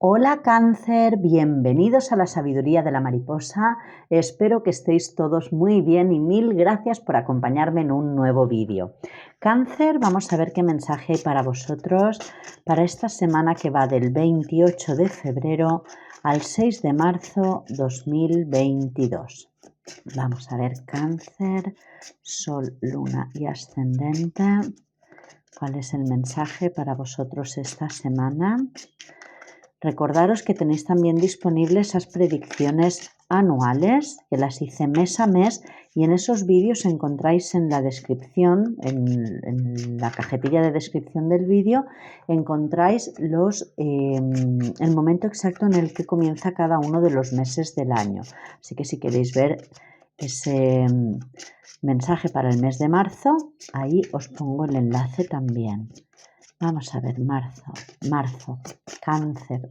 Hola Cáncer, bienvenidos a la sabiduría de la mariposa. Espero que estéis todos muy bien y mil gracias por acompañarme en un nuevo vídeo. Cáncer, vamos a ver qué mensaje hay para vosotros para esta semana que va del 28 de febrero al 6 de marzo 2022. Vamos a ver Cáncer, Sol, Luna y Ascendente. ¿Cuál es el mensaje para vosotros esta semana? Recordaros que tenéis también disponibles esas predicciones anuales, que las hice mes a mes, y en esos vídeos encontráis en la descripción, en la cajetilla de descripción del vídeo, encontráis el momento exacto en el que comienza cada uno de los meses del año. Así que si queréis ver ese mensaje para el mes de marzo, ahí os pongo el enlace también. Vamos a ver, marzo, Cáncer.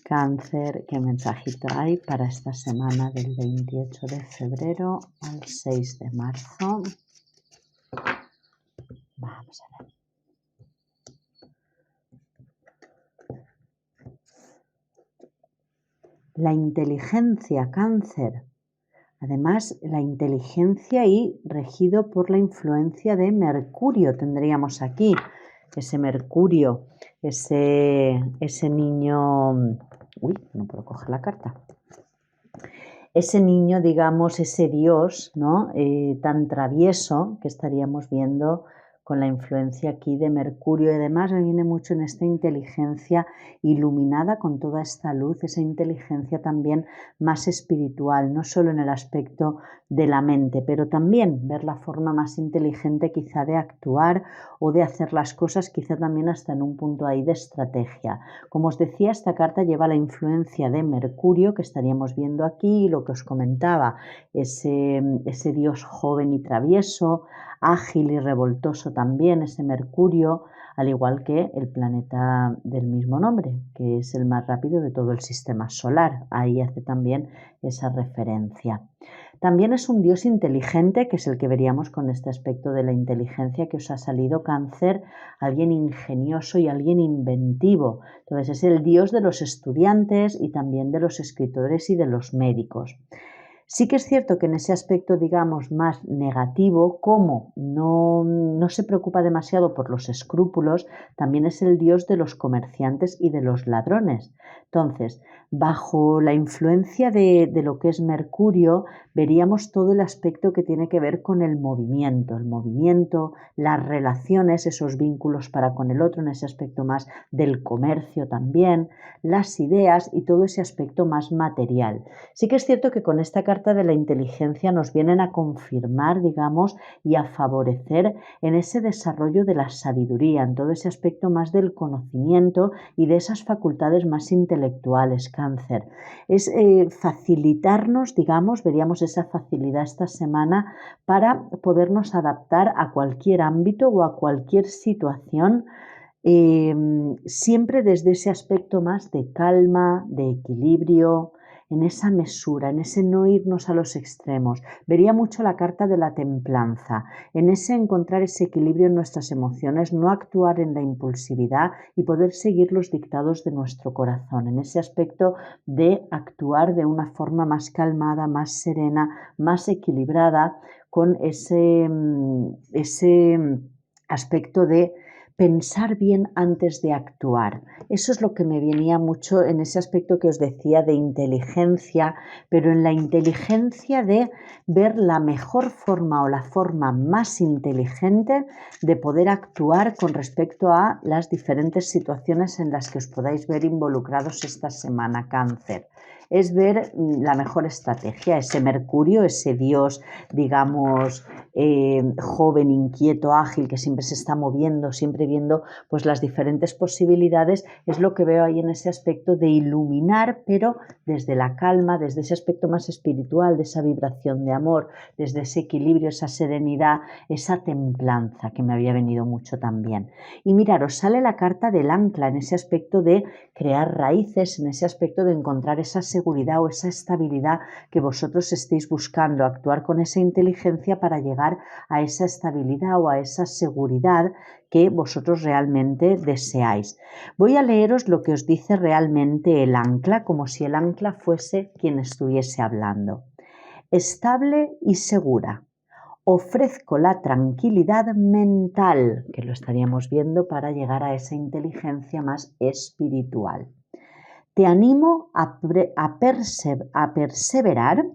Cáncer, ¿qué mensajito hay para esta semana del 28 de febrero al 6 de marzo? Vamos a ver. La inteligencia, Cáncer. Además, la inteligencia y regido por la influencia de Mercurio tendríamos aquí. Ese Mercurio, ese niño... Uy, no puedo coger la carta. Ese niño, digamos, ese Dios, ¿no? Tan travieso que estaríamos viendo con la influencia aquí de Mercurio, y además me viene mucho en esta inteligencia iluminada con toda esta luz, esa inteligencia también más espiritual, no solo en el aspecto de la mente, pero también ver la forma más inteligente quizá de actuar o de hacer las cosas, quizá también hasta en un punto ahí de estrategia. Como os decía, esta carta lleva la influencia de Mercurio que estaríamos viendo aquí, y lo que os comentaba, ese Dios joven y travieso, ágil y revoltoso también, ese Mercurio, al igual que el planeta del mismo nombre, que es el más rápido de todo el sistema solar. Ahí hace también esa referencia. También es un Dios inteligente, que es el que veríamos con este aspecto de la inteligencia que os ha salido, Cáncer, alguien ingenioso y alguien inventivo. Entonces es el Dios de los estudiantes y también de los escritores y de los médicos. Sí que es cierto que en ese aspecto, digamos, más negativo, como no se preocupa demasiado por los escrúpulos, también es el dios de los comerciantes y de los ladrones. Entonces, bajo la influencia de lo que es Mercurio, veríamos todo el aspecto que tiene que ver con el movimiento, las relaciones, esos vínculos para con el otro, en ese aspecto más del comercio también, las ideas y todo ese aspecto más material. Sí que es cierto que con esta carta de la inteligencia nos vienen a confirmar, digamos, y a favorecer en ese desarrollo de la sabiduría, en todo ese aspecto más del conocimiento y de esas facultades más intelectuales, Cáncer. Es facilitarnos, digamos, veríamos esa facilidad esta semana para podernos adaptar a cualquier ámbito o a cualquier situación, siempre desde ese aspecto más de calma, de equilibrio, en esa mesura, en ese no irnos a los extremos. Vería mucho la carta de la templanza, en ese encontrar ese equilibrio en nuestras emociones, no actuar en la impulsividad y poder seguir los dictados de nuestro corazón, en ese aspecto de actuar de una forma más calmada, más serena, más equilibrada, con ese aspecto de pensar bien antes de actuar. Eso es lo que me venía mucho en ese aspecto que os decía de inteligencia, pero en la inteligencia de ver la mejor forma o la forma más inteligente de poder actuar con respecto a las diferentes situaciones en las que os podáis ver involucrados esta semana, Cáncer. Es ver la mejor estrategia, ese Mercurio, ese Dios, digamos, joven, inquieto, ágil, que siempre se está moviendo, siempre viendo pues las diferentes posibilidades, es lo que veo ahí en ese aspecto de iluminar, pero desde la calma, desde ese aspecto más espiritual, de esa vibración de amor, desde ese equilibrio, esa serenidad, esa templanza que me había venido mucho también. Y mirar, os sale la carta del ancla en ese aspecto de crear raíces, en ese aspecto de encontrar esa seguridad seguridad o esa estabilidad que vosotros estéis buscando, actuar con esa inteligencia para llegar a esa estabilidad o a esa seguridad que vosotros realmente deseáis. Voy a leeros lo que os dice realmente el ancla, como si el ancla fuese quien estuviese hablando. Estable y segura. Ofrezco la tranquilidad mental, que lo estaríamos viendo para llegar a esa inteligencia más espiritual. Te animo a perseverar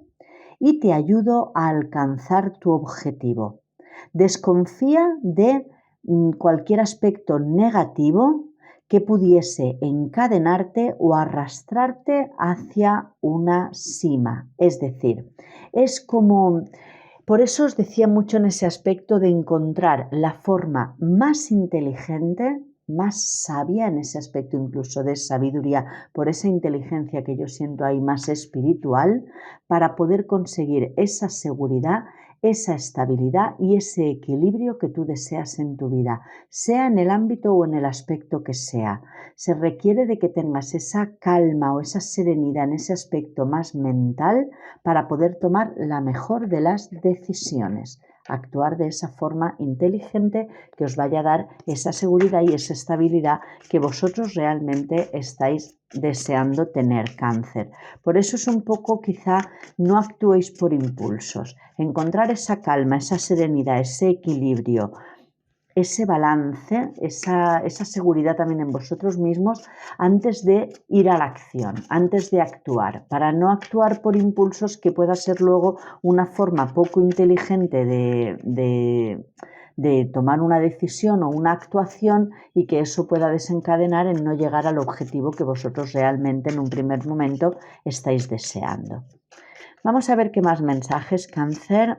y te ayudo a alcanzar tu objetivo. Desconfía de cualquier aspecto negativo que pudiese encadenarte o arrastrarte hacia una cima. Es decir, es como... Por eso os decía mucho en ese aspecto de encontrar la forma más inteligente, más sabia en ese aspecto incluso de sabiduría, por esa inteligencia que yo siento ahí más espiritual, para poder conseguir esa seguridad, esa estabilidad y ese equilibrio que tú deseas en tu vida, sea en el ámbito o en el aspecto que sea. Se requiere de que tengas esa calma o esa serenidad en ese aspecto más mental para poder tomar la mejor de las decisiones, actuar de esa forma inteligente que os vaya a dar esa seguridad y esa estabilidad que vosotros realmente estáis deseando tener, Cáncer. Por eso es un poco, quizá no actuéis por impulsos, encontrar esa calma, esa serenidad, ese equilibrio, ese balance, esa seguridad también en vosotros mismos antes de ir a la acción, antes de actuar, para no actuar por impulsos que pueda ser luego una forma poco inteligente de tomar una decisión o una actuación y que eso pueda desencadenar en no llegar al objetivo que vosotros realmente en un primer momento estáis deseando. Vamos a ver qué más mensajes, Cáncer.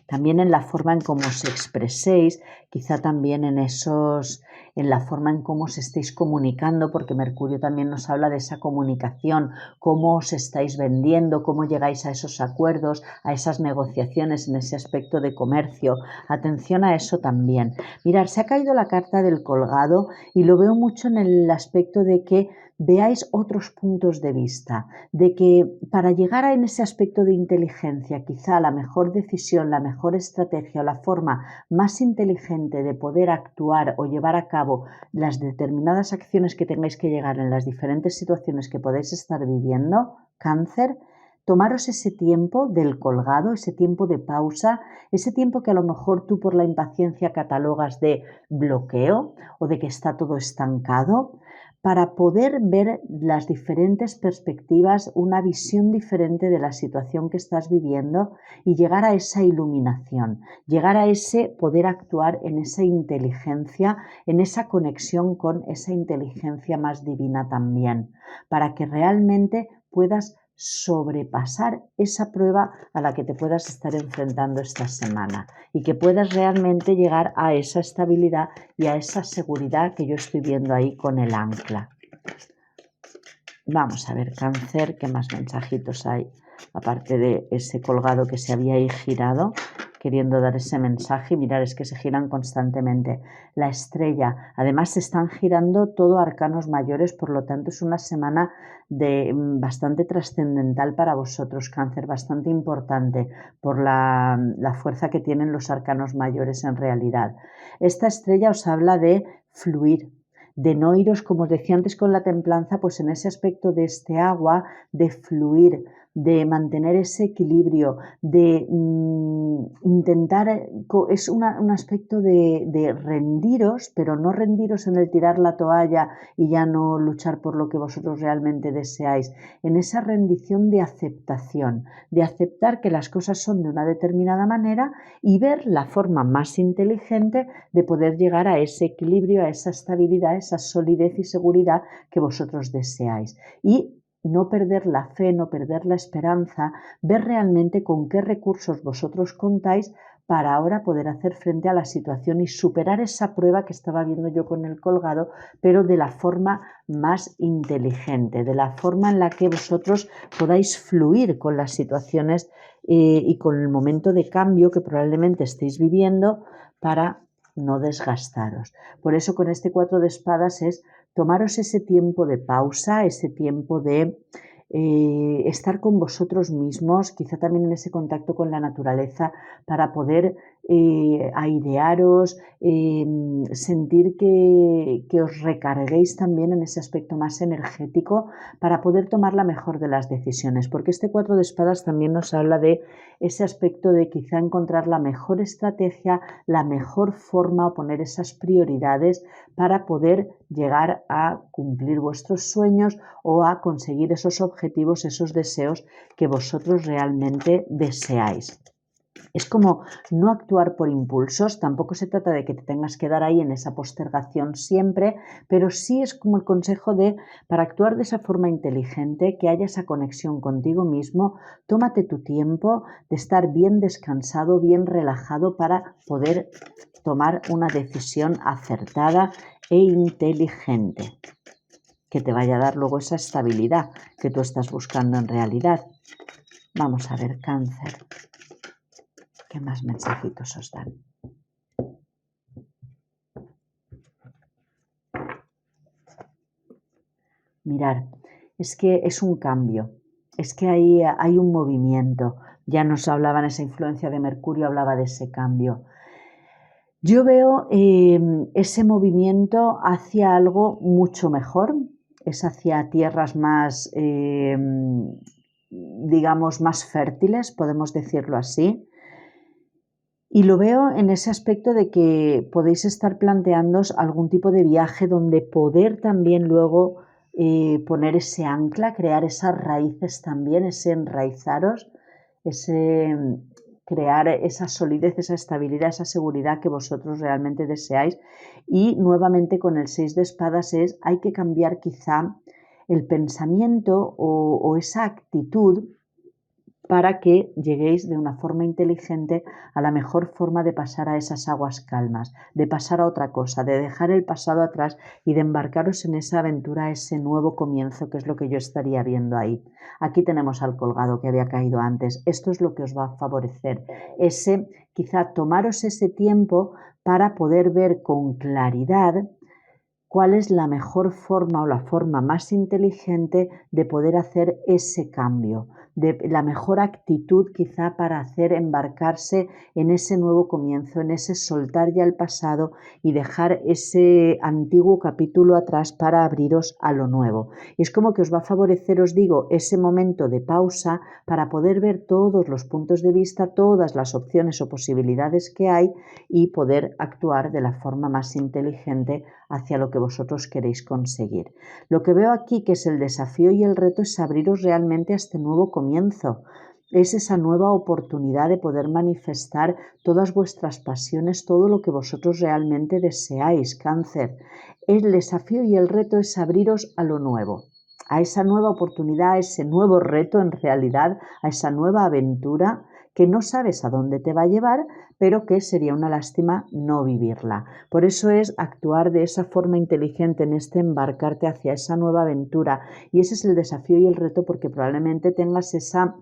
También en la forma en cómo os expreséis, quizá también en la forma en cómo os estéis comunicando, porque Mercurio también nos habla de esa comunicación, cómo os estáis vendiendo, cómo llegáis a esos acuerdos, a esas negociaciones en ese aspecto de comercio. Atención a eso también. Mirad, se ha caído la carta del colgado y lo veo mucho en el aspecto de que veáis otros puntos de vista, de que para llegar a en ese aspecto de inteligencia, quizá la mejor decisión, la mejor estrategia o la forma más inteligente de poder actuar o llevar a cabo las determinadas acciones que tengáis que llegar en las diferentes situaciones que podéis estar viviendo, Cáncer, tomaros ese tiempo del colgado, ese tiempo de pausa, ese tiempo que a lo mejor tú por la impaciencia catalogas de bloqueo o de que está todo estancado, para poder ver las diferentes perspectivas, una visión diferente de la situación que estás viviendo y llegar a esa iluminación, llegar a ese poder actuar en esa inteligencia, en esa conexión con esa inteligencia más divina también, para que realmente puedas sobrepasar esa prueba a la que te puedas estar enfrentando esta semana y que puedas realmente llegar a esa estabilidad y a esa seguridad que yo estoy viendo ahí con el ancla. Vamos a ver, Cáncer, qué más mensajitos hay, aparte de ese colgado que se había ahí girado, queriendo dar ese mensaje. Mirad, es que se giran constantemente. La estrella, además se están girando todo arcanos mayores, por lo tanto es una semana bastante trascendental para vosotros, Cáncer, bastante importante por la fuerza que tienen los arcanos mayores en realidad. Esta estrella os habla de fluir, de no iros, como os decía antes con la templanza, pues en ese aspecto de este agua, de fluir, de mantener ese equilibrio, de intentar, es un aspecto de rendiros, pero no rendiros en el tirar la toalla y ya no luchar por lo que vosotros realmente deseáis, en esa rendición de aceptación, de aceptar que las cosas son de una determinada manera y ver la forma más inteligente de poder llegar a ese equilibrio, a esa estabilidad, esa solidez y seguridad que vosotros deseáis. Y no perder la fe, no perder la esperanza, ver realmente con qué recursos vosotros contáis para ahora poder hacer frente a la situación y superar esa prueba que estaba viendo yo con el colgado, pero de la forma más inteligente, de la forma en la que vosotros podáis fluir con las situaciones y con el momento de cambio que probablemente estéis viviendo para no desgastaros. Por eso con este 4 de espadas es tomaros ese tiempo de pausa, ese tiempo de estar con vosotros mismos, quizá también en ese contacto con la naturaleza, para poder airearos, sentir que os recarguéis también en ese aspecto más energético para poder tomar la mejor de las decisiones, porque este 4 de espadas también nos habla de ese aspecto de quizá encontrar la mejor estrategia, la mejor forma o poner esas prioridades para poder llegar a cumplir vuestros sueños o a conseguir esos objetivos, esos deseos que vosotros realmente deseáis. Es como no actuar por impulsos, tampoco se trata de que te tengas que dar ahí en esa postergación siempre, pero sí es como el consejo de, para actuar de esa forma inteligente, que haya esa conexión contigo mismo, tómate tu tiempo de estar bien descansado, bien relajado para poder tomar una decisión acertada e inteligente, que te vaya a dar luego esa estabilidad que tú estás buscando en realidad. Vamos a ver, Cáncer. ¿Qué más mensajitos os dan? Mirar, es que es un cambio, es que hay un movimiento. Ya nos hablaban, esa influencia de Mercurio hablaba de ese cambio. Yo veo ese movimiento hacia algo mucho mejor, es hacia tierras más, digamos, más fértiles, podemos decirlo así. Y lo veo en ese aspecto de que podéis estar planteándoos algún tipo de viaje donde poder también luego poner ese ancla, crear esas raíces también, ese enraizaros, ese crear esa solidez, esa estabilidad, esa seguridad que vosotros realmente deseáis. Y nuevamente con el 6 de espadas hay que cambiar quizá el pensamiento o esa actitud para que lleguéis de una forma inteligente a la mejor forma de pasar a esas aguas calmas, de pasar a otra cosa, de dejar el pasado atrás y de embarcaros en esa aventura, ese nuevo comienzo, que es lo que yo estaría viendo ahí. Aquí tenemos al colgado que había caído antes. Esto es lo que os va a favorecer. Quizá tomaros ese tiempo para poder ver con claridad cuál es la mejor forma o la forma más inteligente de poder hacer ese cambio, de la mejor actitud quizá para hacer embarcarse en ese nuevo comienzo, en ese soltar ya el pasado y dejar ese antiguo capítulo atrás para abriros a lo nuevo. Y es como que os va a favorecer, os digo, ese momento de pausa para poder ver todos los puntos de vista, todas las opciones o posibilidades que hay y poder actuar de la forma más inteligente hacia lo que vosotros queréis conseguir. Lo que veo aquí, que es el desafío y el reto, es abriros realmente a este nuevo comienzo. Es esa nueva oportunidad de poder manifestar todas vuestras pasiones, todo lo que vosotros realmente deseáis, Cáncer. El desafío y el reto es abriros a lo nuevo, a esa nueva oportunidad, a ese nuevo reto en realidad, a esa nueva aventura que no sabes a dónde te va a llevar, pero que sería una lástima no vivirla. Por eso es actuar de esa forma inteligente en embarcarte hacia esa nueva aventura. Y ese es el desafío y el reto, porque probablemente tengas esa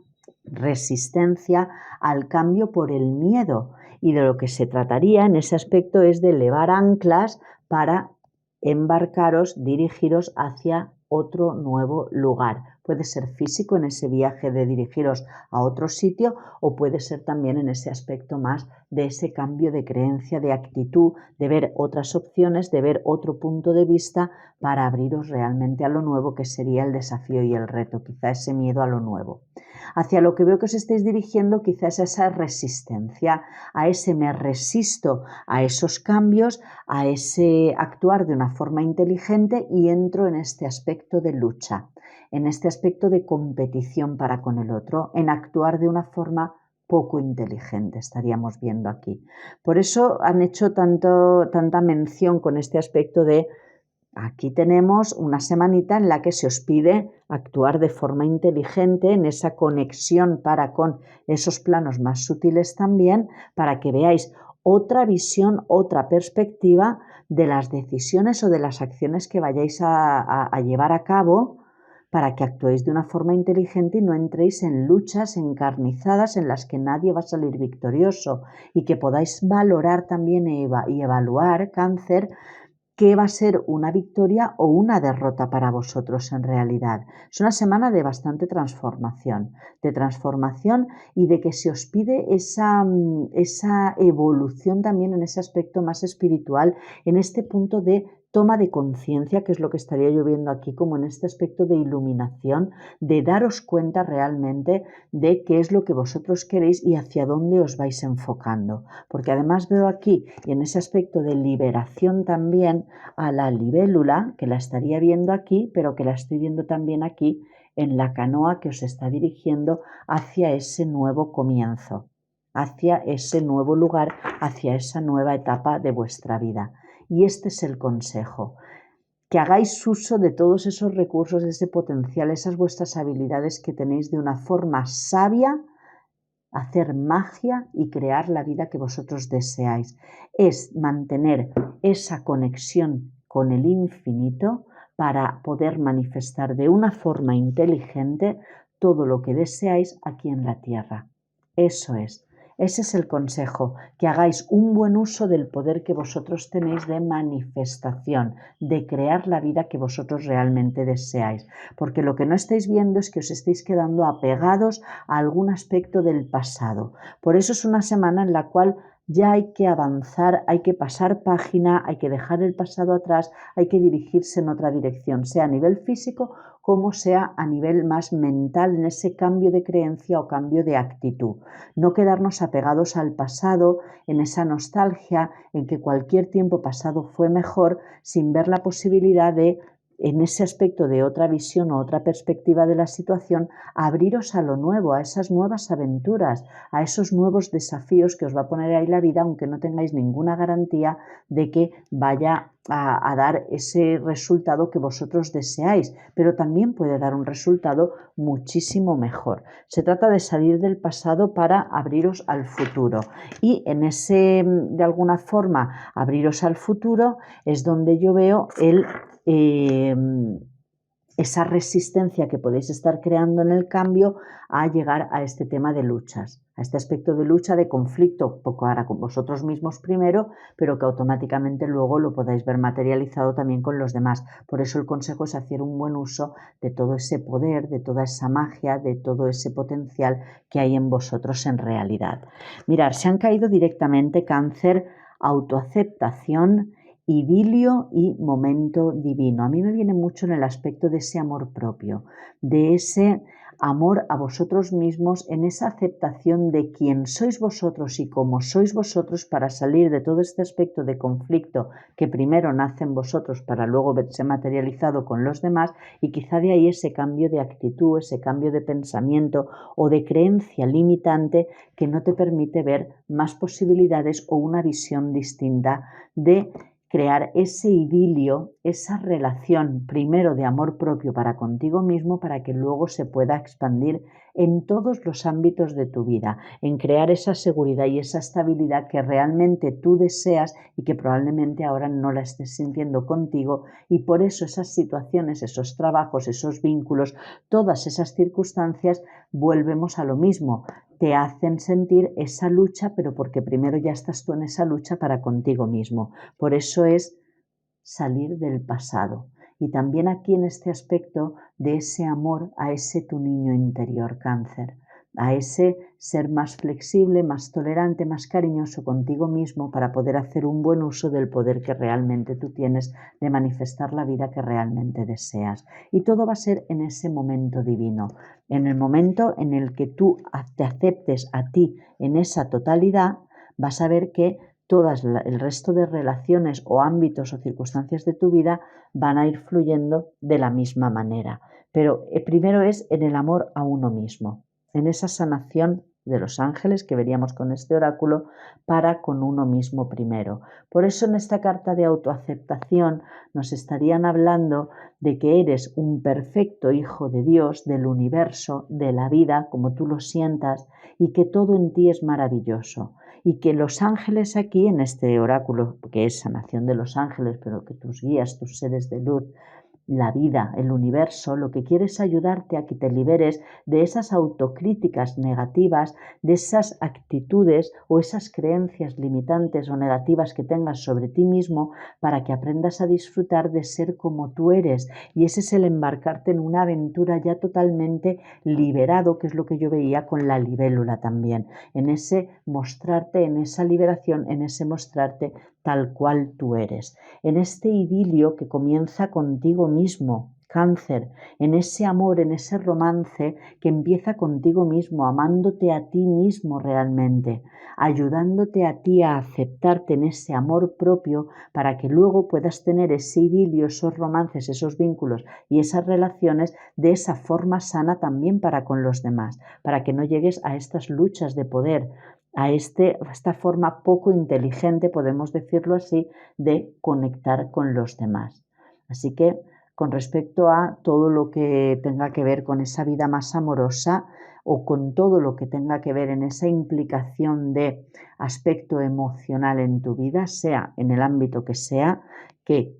resistencia al cambio por el miedo. Y de lo que se trataría en ese aspecto es de elevar anclas para embarcaros, dirigiros hacia otro nuevo lugar. Puede ser físico en ese viaje de dirigiros a otro sitio o puede ser también en ese aspecto más de ese cambio de creencia, de actitud, de ver otras opciones, de ver otro punto de vista para abriros realmente a lo nuevo, que sería el desafío y el reto, quizá ese miedo a lo nuevo. Hacia lo que veo que os estáis dirigiendo quizás a esa resistencia, a ese me resisto a esos cambios, a ese actuar de una forma inteligente y entro en este aspecto de lucha, en este aspecto de competición para con el otro, en actuar de una forma poco inteligente, estaríamos viendo aquí. Por eso han hecho tanta mención con este aspecto de aquí tenemos una semanita en la que se os pide actuar de forma inteligente en esa conexión para con esos planos más sutiles también, para que veáis otra visión, otra perspectiva de las decisiones o de las acciones que vayáis a llevar a cabo, para que actuéis de una forma inteligente y no entréis en luchas encarnizadas en las que nadie va a salir victorioso, y que podáis valorar también y evaluar, Cáncer, qué va a ser una victoria o una derrota para vosotros en realidad. Es una semana de bastante transformación y de que se os pide esa evolución también en ese aspecto más espiritual, en este punto de toma de conciencia, que es lo que estaría yo viendo aquí, como en este aspecto de iluminación, de daros cuenta realmente de qué es lo que vosotros queréis y hacia dónde os vais enfocando. Porque además veo aquí, y en ese aspecto de liberación también, a la libélula, que la estaría viendo aquí, pero que la estoy viendo también aquí en la canoa que os está dirigiendo hacia ese nuevo comienzo, hacia ese nuevo lugar, hacia esa nueva etapa de vuestra vida. Y este es el consejo, que hagáis uso de todos esos recursos, ese potencial, esas vuestras habilidades que tenéis de una forma sabia, hacer magia y crear la vida que vosotros deseáis. Es mantener esa conexión con el infinito para poder manifestar de una forma inteligente todo lo que deseáis aquí en la tierra. Eso es. Ese es el consejo, que hagáis un buen uso del poder que vosotros tenéis de manifestación, de crear la vida que vosotros realmente deseáis. Porque lo que no estáis viendo es que os estáis quedando apegados a algún aspecto del pasado. Por eso es una semana en la cual ya hay que avanzar, hay que pasar página, hay que dejar el pasado atrás, hay que dirigirse en otra dirección, sea a nivel físico como sea a nivel más mental, en ese cambio de creencia o cambio de actitud. No quedarnos apegados al pasado, en esa nostalgia, en que cualquier tiempo pasado fue mejor, sin ver la posibilidad de, en ese aspecto de otra visión o otra perspectiva de la situación, abriros a lo nuevo, a esas nuevas aventuras, a esos nuevos desafíos que os va a poner ahí la vida, aunque no tengáis ninguna garantía de que vaya a dar ese resultado que vosotros deseáis, pero también puede dar un resultado muchísimo mejor. Se trata de salir del pasado para abriros al futuro, y en ese, de alguna forma, abriros al futuro es donde yo veo esa resistencia que podéis estar creando en el cambio a llegar a este tema de luchas, a este aspecto de lucha, de conflicto, poco ahora con vosotros mismos primero, pero que automáticamente luego lo podáis ver materializado también con los demás. Por eso el consejo es hacer un buen uso de todo ese poder, de toda esa magia, de todo ese potencial que hay en vosotros en realidad. Mirad, se han caído directamente Cáncer, autoaceptación, idilio y momento divino. A mí me viene mucho en el aspecto de ese amor propio, de ese amor a vosotros mismos, en esa aceptación de quién sois vosotros y cómo sois vosotros, para salir de todo este aspecto de conflicto que primero nace en vosotros para luego verse materializado con los demás, y quizá de ahí ese cambio de actitud, ese cambio de pensamiento o de creencia limitante que no te permite ver más posibilidades o una visión distinta de crear ese idilio, esa relación primero de amor propio para contigo mismo, para que luego se pueda expandir en todos los ámbitos de tu vida, en crear esa seguridad y esa estabilidad que realmente tú deseas y que probablemente ahora no la estés sintiendo contigo, y por eso esas situaciones, esos trabajos, esos vínculos, todas esas circunstancias, volvemos a lo mismo. Te hacen sentir esa lucha, pero porque primero ya estás tú en esa lucha para contigo mismo. Por eso es salir del pasado. Y también aquí en este aspecto de ese amor a ese tu niño interior, Cáncer, a ese ser más flexible, más tolerante, más cariñoso contigo mismo, para poder hacer un buen uso del poder que realmente tú tienes de manifestar la vida que realmente deseas. Y todo va a ser en ese momento divino, en el momento en el que tú te aceptes a ti en esa totalidad. Vas a ver que todas el resto de relaciones o ámbitos o circunstancias de tu vida van a ir fluyendo de la misma manera. Pero primero es en el amor a uno mismo, en esa sanación de los ángeles que veríamos con este oráculo, para con uno mismo primero. Por eso en esta carta de autoaceptación nos estarían hablando de que eres un perfecto hijo de Dios, del universo, de la vida, como tú lo sientas, y que todo en ti es maravilloso. Y que los ángeles aquí, en este oráculo, que es sanación de los ángeles, pero que tus guías, tus seres de luz, la vida, el universo, lo que quiere es ayudarte a que te liberes de esas autocríticas negativas, de esas actitudes o esas creencias limitantes o negativas que tengas sobre ti mismo, para que aprendas a disfrutar de ser como tú eres. Y ese es el embarcarte en una aventura ya totalmente liberado, que es lo que yo veía con la libélula también, en ese mostrarte, en esa liberación, en ese mostrarte tal cual tú eres, en este idilio que comienza contigo mismo, Cáncer, en ese amor, en ese romance que empieza contigo mismo, amándote a ti mismo realmente, ayudándote a ti a aceptarte en ese amor propio, para que luego puedas tener ese idilio, esos romances, esos vínculos y esas relaciones de esa forma sana también para con los demás, para que no llegues a estas luchas de poder, a esta forma poco inteligente, podemos decirlo así, de conectar con los demás. Así que con respecto a todo lo que tenga que ver con esa vida más amorosa, o con todo lo que tenga que ver en esa implicación de aspecto emocional en tu vida, sea en el ámbito que sea, que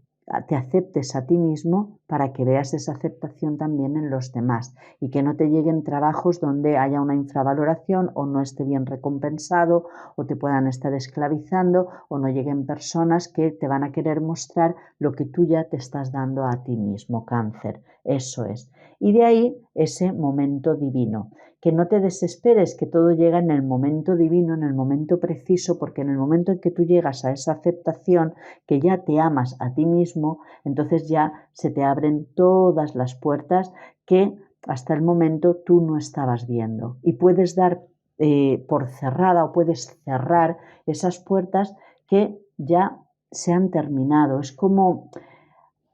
te aceptes a ti mismo para que veas esa aceptación también en los demás, y que no te lleguen trabajos donde haya una infravaloración o no esté bien recompensado, o te puedan estar esclavizando, o no lleguen personas que te van a querer mostrar lo que tú ya te estás dando a ti mismo, Cáncer. Eso es. Y de ahí ese momento divino. Que no te desesperes, que todo llega en el momento divino, en el momento preciso, porque en el momento en que tú llegas a esa aceptación, que ya te amas a ti mismo, entonces ya se te abren todas las puertas que hasta el momento tú no estabas viendo, y puedes dar por cerrada, o puedes cerrar esas puertas que ya se han terminado. Es como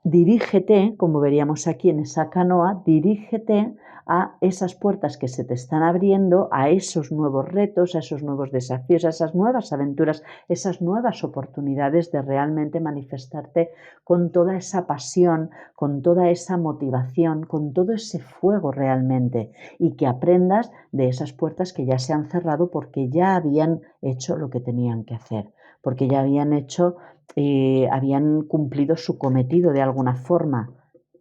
dirígete, como veríamos aquí en esa canoa, dirígete a esas puertas que se te están abriendo, a esos nuevos retos, a esos nuevos desafíos, a esas nuevas aventuras, esas nuevas oportunidades de realmente manifestarte con toda esa pasión, con toda esa motivación, con todo ese fuego realmente, y que aprendas de esas puertas que ya se han cerrado porque ya habían hecho lo que tenían que hacer, porque ya habían habían cumplido su cometido de alguna forma,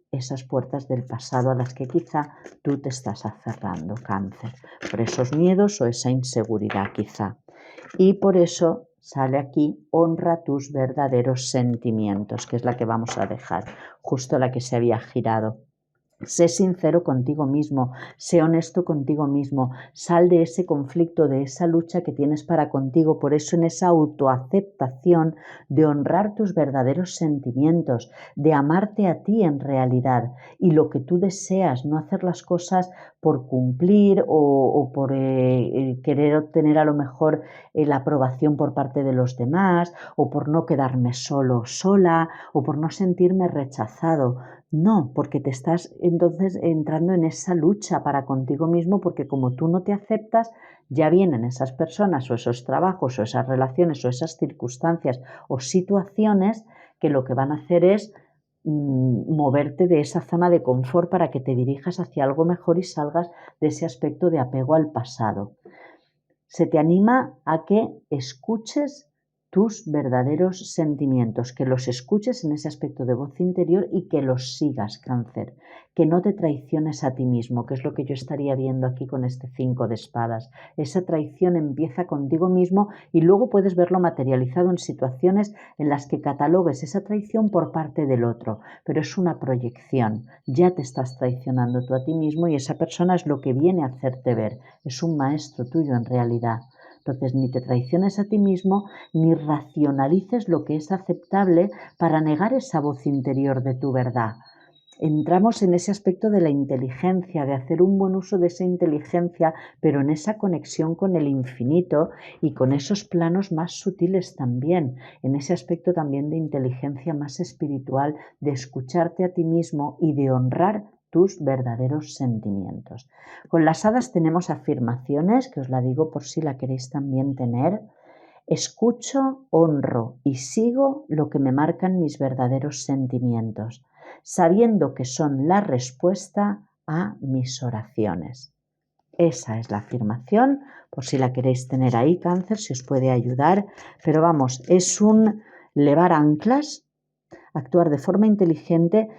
esas puertas del pasado a las que quizá tú te estás aferrando, Cáncer, por esos miedos o esa inseguridad quizá. Y por eso sale aquí: honra tus verdaderos sentimientos, que es la que vamos a dejar, justo la que se había girado. Sé sincero contigo mismo, sé honesto contigo mismo, sal de ese conflicto, de esa lucha que tienes para contigo. Por eso, en esa autoaceptación de honrar tus verdaderos sentimientos, de amarte a ti en realidad y lo que tú deseas, no hacer las cosas por cumplir o por querer obtener a lo mejor la aprobación por parte de los demás, o por no quedarme solo, sola, o por no sentirme rechazado. No, porque te estás entonces entrando en esa lucha para contigo mismo, porque como tú no te aceptas, ya vienen esas personas o esos trabajos o esas relaciones o esas circunstancias o situaciones que lo que van a hacer es moverte de esa zona de confort para que te dirijas hacia algo mejor y salgas de ese aspecto de apego al pasado. Se te anima a que escuches tus verdaderos sentimientos, que los escuches en ese aspecto de voz interior y que los sigas, Cáncer, que no te traiciones a ti mismo, que es lo que yo estaría viendo aquí con este 5 de espadas. Esa traición empieza contigo mismo y luego puedes verlo materializado en situaciones en las que catalogues esa traición por parte del otro, pero es una proyección, ya te estás traicionando tú a ti mismo y esa persona es lo que viene a hacerte ver, es un maestro tuyo en realidad. Entonces, ni te traiciones a ti mismo, ni racionalices lo que es aceptable para negar esa voz interior de tu verdad. Entramos en ese aspecto de la inteligencia, de hacer un buen uso de esa inteligencia, pero en esa conexión con el infinito y con esos planos más sutiles también, en ese aspecto también de inteligencia más espiritual, de escucharte a ti mismo y de honrar tus verdaderos sentimientos. Con las hadas tenemos afirmaciones, que os la digo por si la queréis también tener. Escucho, honro y sigo lo que me marcan mis verdaderos sentimientos, sabiendo que son la respuesta a mis oraciones. Esa es la afirmación, por si la queréis tener ahí, Cáncer, si os puede ayudar. Pero vamos, es un levar anclas actuar de forma inteligente,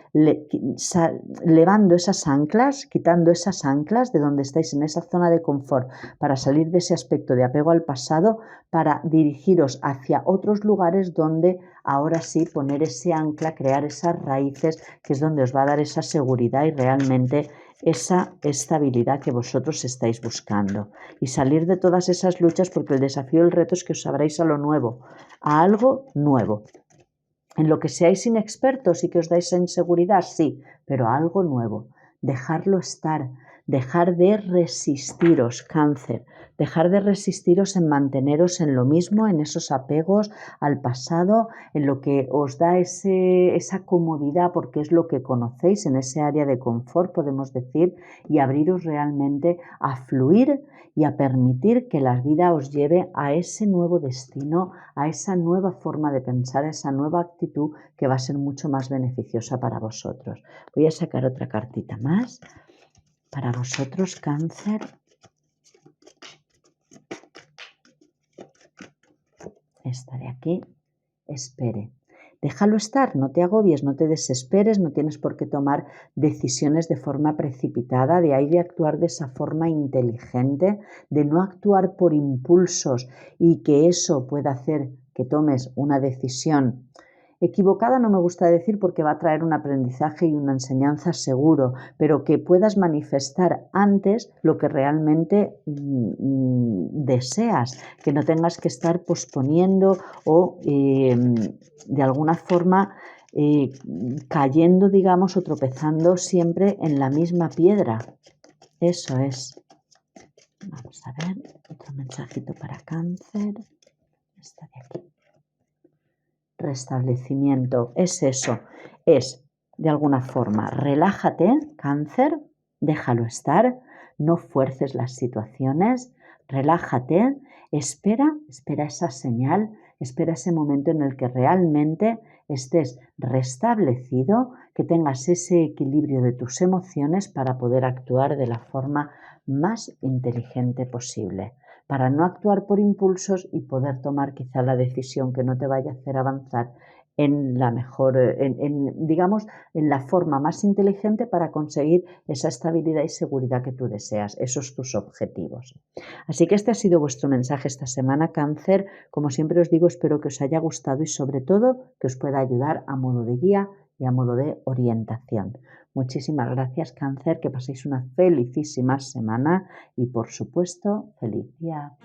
levando esas anclas, quitando esas anclas de donde estáis en esa zona de confort para salir de ese aspecto de apego al pasado, para dirigiros hacia otros lugares donde ahora sí poner ese ancla, crear esas raíces, que es donde os va a dar esa seguridad y realmente esa estabilidad que vosotros estáis buscando. Y salir de todas esas luchas, porque el desafío, el reto es que os abráis a lo nuevo, a algo nuevo. En lo que seáis inexpertos y que os dais esa inseguridad, sí, pero a algo nuevo. Dejarlo estar, dejar de resistiros, Cáncer, dejar de resistiros en manteneros en lo mismo, en esos apegos al pasado, en lo que os da esa comodidad porque es lo que conocéis, en ese área de confort, podemos decir, y abriros realmente a fluir y a permitir que la vida os lleve a ese nuevo destino, a esa nueva forma de pensar, a esa nueva actitud que va a ser mucho más beneficiosa para vosotros. Voy a sacar otra cartita más para vosotros, Cáncer. Esta de aquí. Espere. Déjalo estar, no te agobies, no te desesperes, no tienes por qué tomar decisiones de forma precipitada, de ahí de actuar de esa forma inteligente, de no actuar por impulsos y que eso pueda hacer que tomes una decisión equivocada, no me gusta decir porque va a traer un aprendizaje y una enseñanza seguro, pero que puedas manifestar antes lo que realmente deseas, que no tengas que estar posponiendo o de alguna forma cayendo, digamos, o tropezando siempre en la misma piedra. Eso es. Vamos a ver, otro mensajito para Cáncer. Esta de aquí. Restablecimiento, es eso, es de alguna forma, relájate, Cáncer, déjalo estar, no fuerces las situaciones, relájate, espera esa señal, espera ese momento en el que realmente estés restablecido, que tengas ese equilibrio de tus emociones para poder actuar de la forma más inteligente posible, para no actuar por impulsos y poder tomar quizá la decisión que no te vaya a hacer avanzar en la mejor, digamos, en la forma más inteligente para conseguir esa estabilidad y seguridad que tú deseas, esos tus objetivos. Así que este ha sido vuestro mensaje esta semana, Cáncer. Como siempre os digo, espero que os haya gustado y sobre todo que os pueda ayudar a modo de guía y a modo de orientación. Muchísimas gracias, Cáncer, que paséis una felicísima semana y, por supuesto, feliz día.